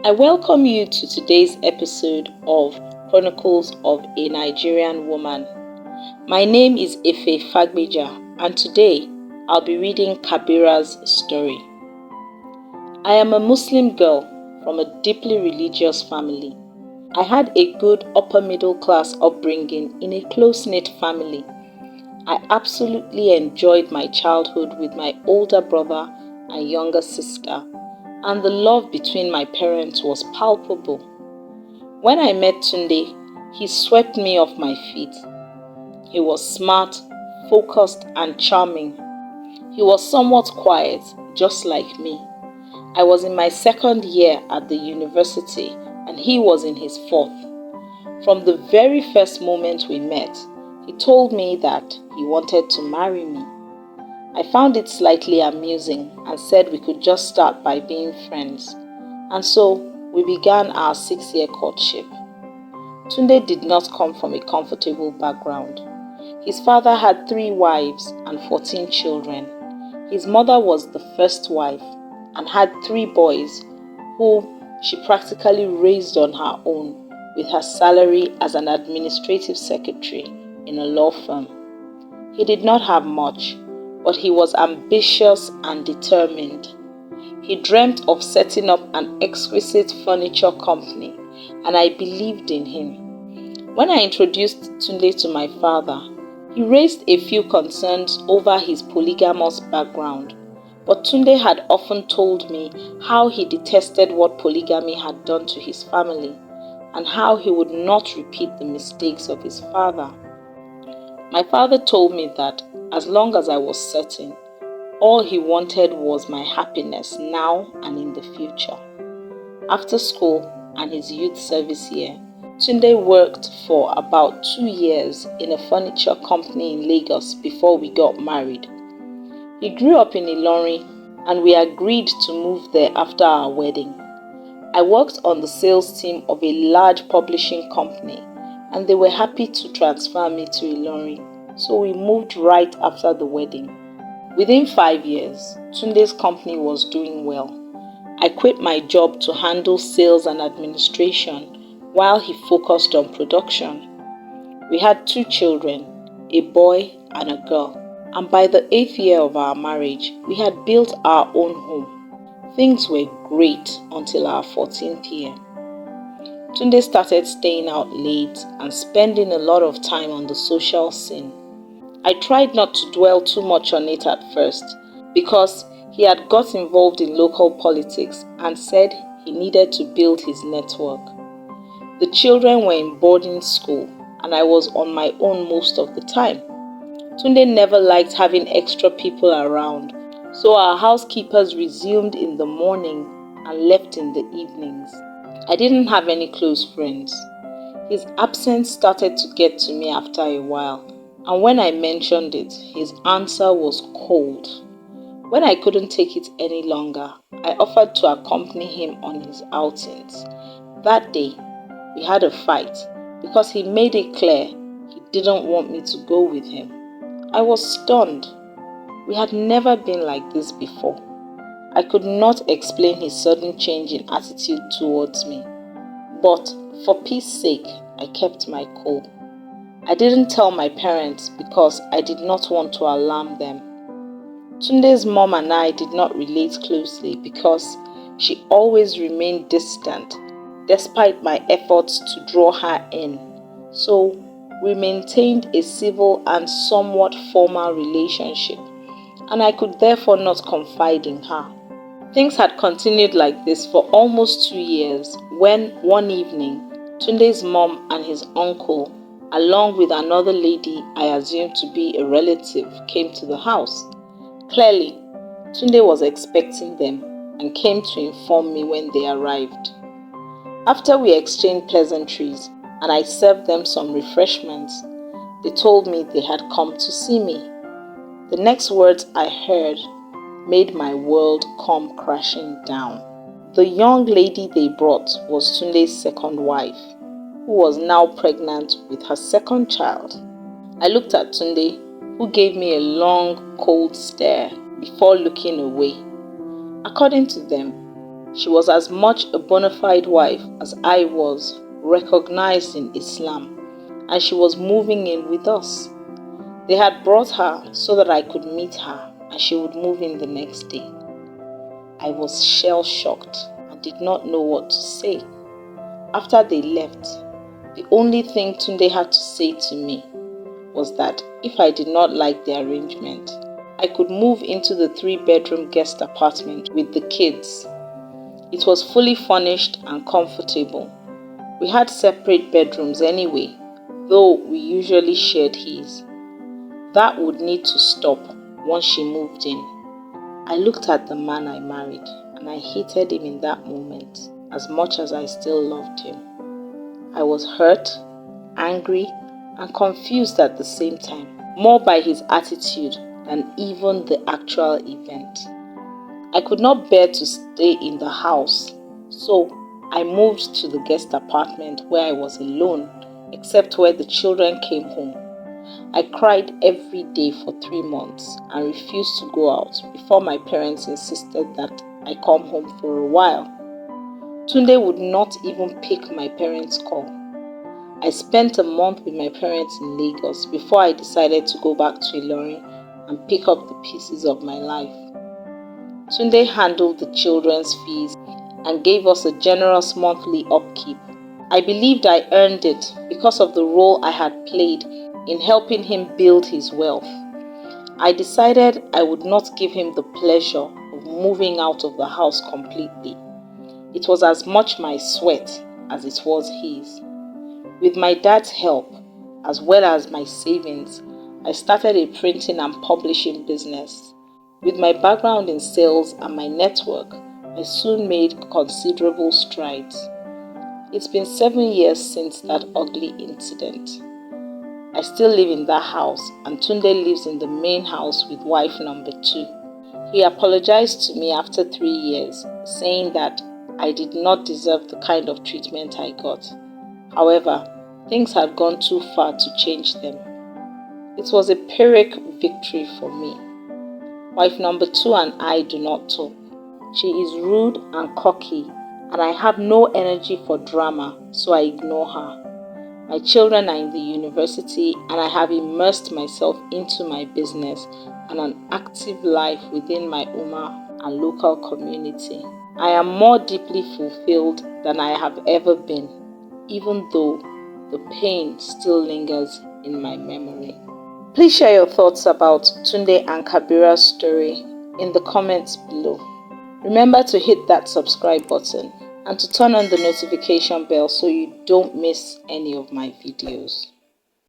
I welcome you to today's episode of Chronicles of a Nigerian Woman. My name is Fagbeja, and today I'll be reading Kabira's story. I am a Muslim girl from a deeply religious family. I had a good upper middle class upbringing in a close-knit family. I absolutely enjoyed my childhood with my older brother and younger sister, and the love between my parents was palpable. When I met Tunde, he swept me off my feet. He was smart, focused, and charming. He was somewhat quiet, just like me. I was in my second year at the university, and he was in his fourth. From the very first moment we met, he told me that he wanted to marry me. I found it slightly amusing and said we could just start by being friends. And so we began our 6-year courtship. Tunde did not come from a comfortable background. His father had 3 wives and 14 children. His mother was the first wife and had 3 boys whom she practically raised on her own with her salary as an administrative secretary in a law firm. He did not have much, but he was ambitious and determined. He dreamt of setting up an exquisite furniture company, and I believed in him. When I introduced Tunde to my father, he raised a few concerns over his polygamous background, but Tunde had often told me how he detested what polygamy had done to his family, and how he would not repeat the mistakes of his father. My father told me that as long as I was certain, all he wanted was my happiness now and in the future. After school and his youth service year, Tunde worked for about 2 years in a furniture company in Lagos before we got married. He grew up in Ilorin, and we agreed to move there after our wedding. I worked on the sales team of a large publishing company, and they were happy to transfer me to Ilorin, so we moved right after the wedding. Within 5 years, Tunde's company was doing well. I quit my job to handle sales and administration while he focused on production. We had 2 children, a boy and a girl, and by the 8th year of our marriage, we had built our own home. Things were great until our 14th year. Tunde started staying out late and spending a lot of time on the social scene. I tried not to dwell too much on it at first because he had got involved in local politics and said he needed to build his network. The children were in boarding school and I was on my own most of the time. Tunde never liked having extra people around, so our housekeepers resumed in the morning and left in the evenings. I didn't have any close friends. His absence started to get to me after a while, and when I mentioned it, his answer was cold. When I couldn't take it any longer, I offered to accompany him on his outings. That day, we had a fight because he made it clear he didn't want me to go with him. I was stunned. We had never been like this before. I could not explain his sudden change in attitude towards me, but for peace sake, I kept my cool. I didn't tell my parents because I did not want to alarm them. Tunde's mom and I did not relate closely because she always remained distant despite my efforts to draw her in. So we maintained a civil and somewhat formal relationship, and I could therefore not confide in her. Things had continued like this for almost 2 years when one evening, Tunde's mom and his uncle, along with another lady I assumed to be a relative, came to the house. Clearly, Tunde was expecting them and came to inform me when they arrived. After we exchanged pleasantries and I served them some refreshments, they told me they had come to see me. The next words I heard made my world come crashing down. The young lady they brought was Tunde's second wife, who was now pregnant with her second child. I looked at Tunde, who gave me a long, cold stare before looking away. According to them, She was as much a bona fide wife as I was, recognized in Islam, and she was moving in with us. They had brought her so that I could meet her and she would move in the next day. I was shell-shocked and did not know what to say. After they left, the only thing Tunde had to say to me was that if I did not like the arrangement, I could move into the 3-bedroom guest apartment with the kids. It was fully furnished and comfortable. We had separate bedrooms anyway, though we usually shared his. That would need to stop once she moved in. I looked at the man I married and I hated him in that moment as much as I still loved him. I was hurt, angry, and confused at the same time, more by his attitude than even the actual event. I could not bear to stay in the house, so I moved to the guest apartment where I was alone, except where the children came home. I cried every day for 3 months and refused to go out before my parents insisted that I come home for a while. Tunde would not even pick my parents' call. I spent a month with my parents in Lagos before I decided to go back to Ilorin and pick up the pieces of my life. Tunde handled the children's fees and gave us a generous monthly upkeep. I believed I earned it because of the role I had played in helping him build his wealth. I decided I would not give him the pleasure of moving out of the house completely. It was as much my sweat as it was his. With my dad's help, as well as my savings, I started a printing and publishing business. With my background in sales and my network, I soon made considerable strides. It's been 7 years since that ugly incident. I still live in that house and Tunde lives in the main house with wife number 2. He apologized to me after 3 years, saying that I did not deserve the kind of treatment I got. However, things had gone too far to change them. It was a Pyrrhic victory for me. Wife number 2 and I do not talk. She is rude and cocky, and I have no energy for drama, so I ignore her. My children are in the university, and I have immersed myself into my business and an active life within my Ummah and local community. I am more deeply fulfilled than I have ever been, even though the pain still lingers in my memory. Please share your thoughts about Tunde and Kabira's story in the comments below. Remember to hit that subscribe button and to turn on the notification bell so you don't miss any of my videos.